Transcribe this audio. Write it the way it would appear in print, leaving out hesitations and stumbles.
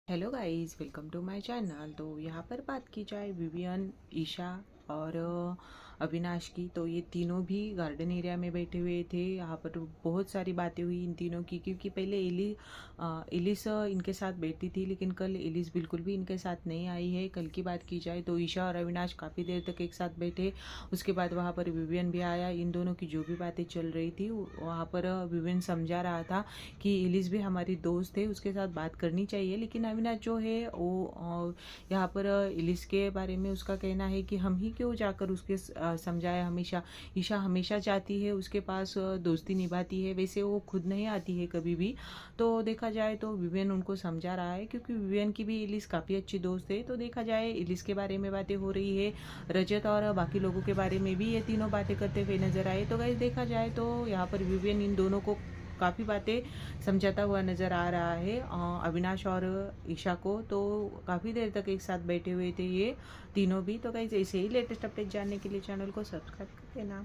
Hello guys, welcome to my channel. तो यहाँ पर बात की जाए विवियन, ईशा और अविनाश की। तो ये तीनों भी गार्डन एरिया में बैठे हुए थे। यहाँ पर बहुत सारी बातें हुई इन तीनों की, क्योंकि पहले एलिस इनके साथ बैठती थी, लेकिन कल एलिस बिल्कुल भी इनके साथ नहीं आई है। कल की बात की जाए तो ईशा और अविनाश काफ़ी देर तक एक साथ बैठे। उसके बाद वहाँ पर विवियन भी आया। इन दोनों की जो भी बातें चल रही थी वहाँ पर विवियन समझा रहा था कि एलिस भी हमारी दोस्त है, उसके साथ बात करनी चाहिए। लेकिन अविनाश जो है वो यहाँ पर एलिस के बारे में उसका कहना है कि हम ही क्यों जाकर उसके समझाए। हमेशा ईशा हमेशा चाहती है उसके पास दोस्ती निभाती है, वैसे वो खुद नहीं आती है कभी भी। तो देखा जाए तो विवियन उनको समझा रहा है, क्योंकि विवियन की भी एलिस काफ़ी अच्छी दोस्त है। तो देखा जाए एलिस के बारे में बातें हो रही है, रजत और बाकी लोगों के बारे में भी ये तीनों बातें करते हुए नजर आए। तो गाइस देखा जाए तो यहाँ पर विवियन इन दोनों को काफ़ी बातें समझाता हुआ नज़र आ रहा है अविनाश और ईशा को। तो काफ़ी देर तक एक साथ बैठे हुए थे ये तीनों भी। तो गाइस ऐसे ही लेटेस्ट अपडेट जानने के लिए चैनल को सब्सक्राइब कर देना।